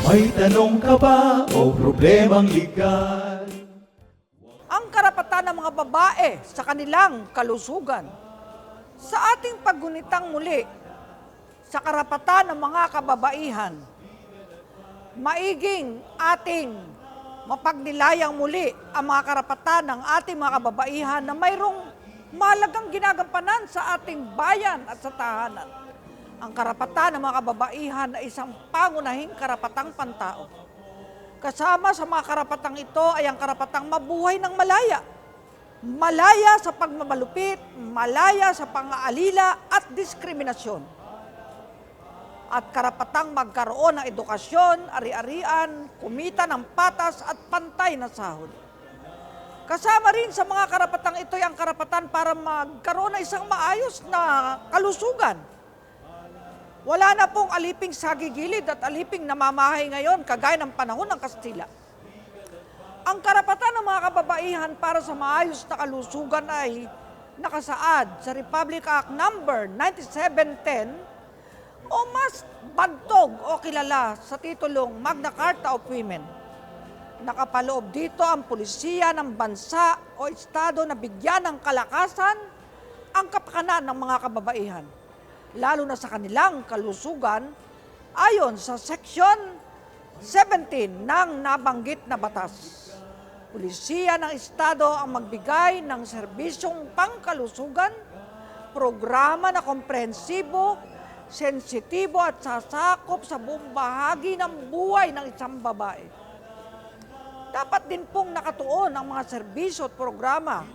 May tanong ka ba o problemang legal? Ang karapatan ng mga babae sa kanilang kalusugan. Sa ating paggunitang muli sa karapatan ng mga kababaihan, maiging ating mapagnilayang muli ang mga karapatan ng ating mga kababaihan na mayroong mahalagang ginagampanan sa ating bayan at sa tahanan. Ang karapatan ng mga kababaihan ay isang pangunahing karapatang pantao. Kasama sa mga karapatang ito ay ang karapatang mabuhay ng malaya. Malaya sa pagmamalupit, malaya sa pang-aalila at diskriminasyon. At karapatang magkaroon ng edukasyon, ari-arian, kumita ng patas at pantay na sahod. Kasama rin sa mga karapatang ito ay ang karapatan para magkaroon ng isang maayos na kalusugan. Wala na pong aliping sagigilid at aliping namamahay ngayon kagaya ng panahon ng Kastila. Ang karapatan ng mga kababaihan para sa maayos na kalusugan ay nakasaad sa Republic Act No. 9710 o mas bantog o kilala sa titulong Magna Carta of Women. Nakapaloob dito ang pulisiya ng bansa o estado na bigyan ng kalakasan ang kapakanan ng mga kababaihan, lalo na sa kanilang kalusugan ayon sa Section 17 ng nabanggit na batas. Pulisiya ng Estado ang magbigay ng serbisyong pangkalusugan, programa na komprehensibo, sensitibo at sasakop sa buong bahagi ng buhay ng isang babae. Dapat din pong nakatuon ang mga serbisyo at programa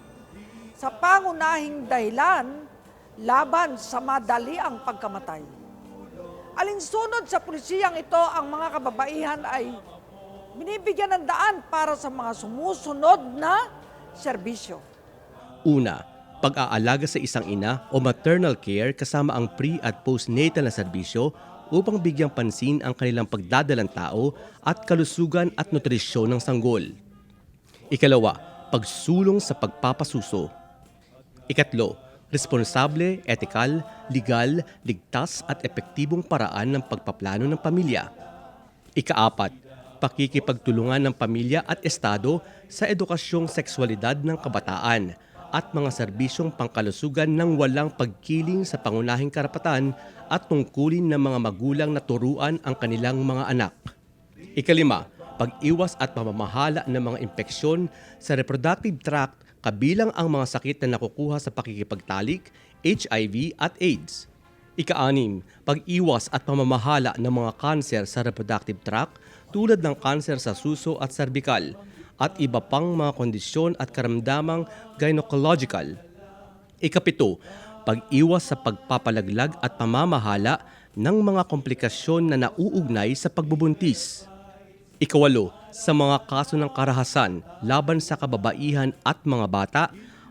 sa pangunahing dahilan laban sa madaliang pagkamatay. Alinsunod sa pulisiyang ito, ang mga kababaihan ay binibigyan ng daan para sa mga sumusunod na serbisyo. Una, pag-aalaga sa isang ina o maternal care kasama ang pre- at postnatal na serbisyo upang bigyang pansin ang kanilang pagdadalang tao at kalusugan at nutrisyon ng sanggol. Ikalawa, pagsulong sa pagpapasuso. Ikatlo, responsable, etikal, legal, ligtas at epektibong paraan ng pagpaplano ng pamilya. Ikaapat, pakikipagtulungan ng pamilya at estado sa edukasyong sexualidad ng kabataan at mga serbisyong pangkalusugan ng walang pagkiling sa pangunahing karapatan at tungkulin ng mga magulang na turuan ang kanilang mga anak. Ikalima, pag-iwas at pamamahala ng mga impeksyon sa reproductive tract kabilang ang mga sakit na nakukuha sa pakikipagtalik, HIV at AIDS. Ika-anim, pag-iwas at pamamahala ng mga kanser sa reproductive tract tulad ng kanser sa suso at cervical at iba pang mga kondisyon at karamdamang gynecological. Ikapito, pag-iwas sa pagpapalaglag at pamamahala ng mga komplikasyon na nauugnay sa pagbubuntis. Ikawalo, sa mga kaso ng karahasan laban sa kababaihan at mga bata,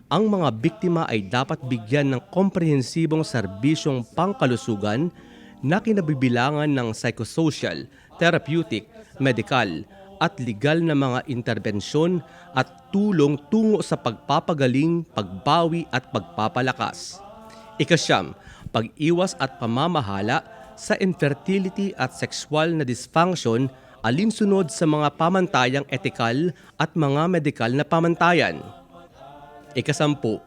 ang mga biktima ay dapat bigyan ng komprehensibong serbisyong pangkalusugan na kinabibilangan ng psychosocial, therapeutic, medical at legal na mga interbensyon at tulong tungo sa pagpapagaling, pagbawi at pagpapalakas. Ikasyam, pag-iwas at pamamahala sa infertility at sexual na dysfunction alinsunod sa mga pamantayang etikal at mga medikal na pamantayan. Ikasampu,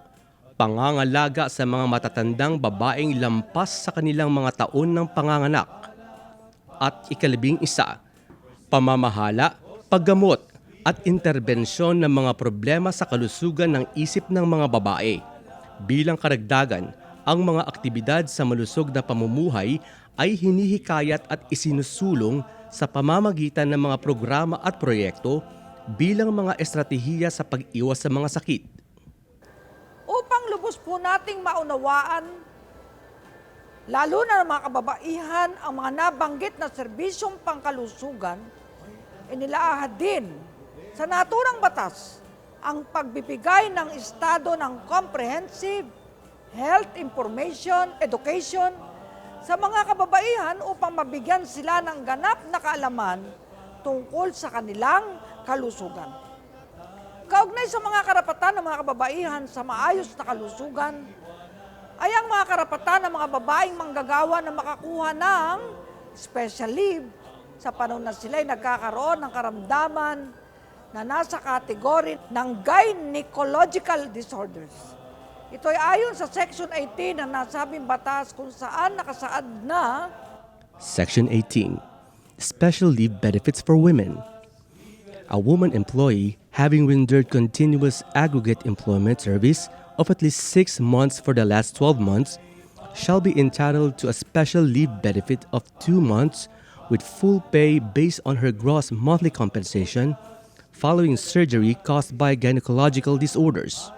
pangangalaga sa mga matatandang babaeng lampas sa kanilang mga taon ng panganganak. At ikalabing isa, pamamahala, paggamot at interbensyon ng mga problema sa kalusugan ng isip ng mga babae. Bilang karagdagan, ang mga aktibidad sa malusog na pamumuhay ay hinihikayat at isinusulong sa pamamagitan ng mga programa at proyekto bilang mga estratehiya sa pag-iwas sa mga sakit. Upang lubos po nating maunawaan, lalo na ng mga kababaihan, ang mga nabanggit na serbisyong pangkalusugan, inilaahad din sa naturang batas ang pagbibigay ng estado ng comprehensive health information, education sa mga kababaihan upang mabigyan sila ng ganap na kaalaman tungkol sa kanilang kalusugan. Kaugnay sa mga karapatan ng mga kababaihan sa maayos na kalusugan, ay ang mga karapatan ng mga babaeng manggagawa na makakuha ng special leave, sa panahon na sila'y nagkakaroon ng karamdaman na nasa kategory ng gynecological disorders. Ito ay ayon sa Section 18 ng nasabing batas kung saan nakasaad na Section 18. Special Leave Benefits for Women. A woman employee having rendered continuous aggregate employment service of at least 6 months for the last 12 months shall be entitled to a special leave benefit of 2 months with full pay based on her gross monthly compensation following surgery caused by gynecological disorders.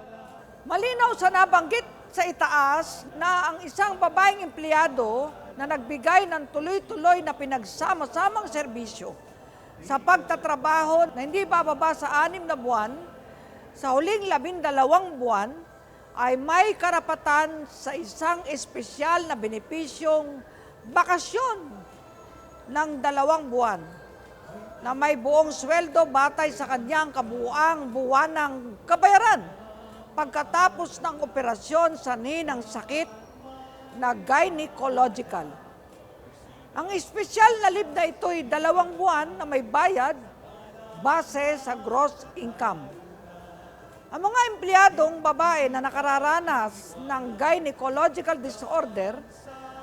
malinaw sa nabanggit sa itaas na ang isang babaeng empleyado na nagbigay ng tuloy-tuloy na pinagsama-samang serbisyo sa pagtatrabaho na hindi bababa sa 6 na buwan, sa huling 12 buwan, ay may karapatan sa isang espesyal na benepisyong bakasyon ng 2 buwan na may buong sweldo batay sa kanyang kabuuang buwanang kabayaran pagkatapos ng operasyon sa ninang sakit na gynecological. Ang espesyal na leave na ito ay 2 buwan na may bayad base sa gross income. Ang mga empleyadong babae na nakararanas ng gynecological disorder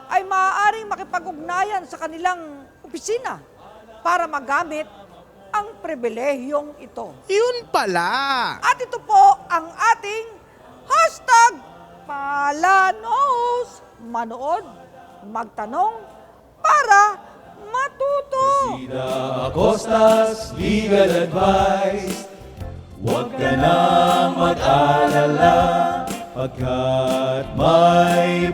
ay maaaring makipag-ugnayan sa kanilang opisina para magamit ang pribilehiyong ito. Yun pala! At ito po ang ating hashtag Palanos. Manood, magtanong, para matuto. Sida Acostas Legal Advice. Huwag ka nang mag-alala pagkat may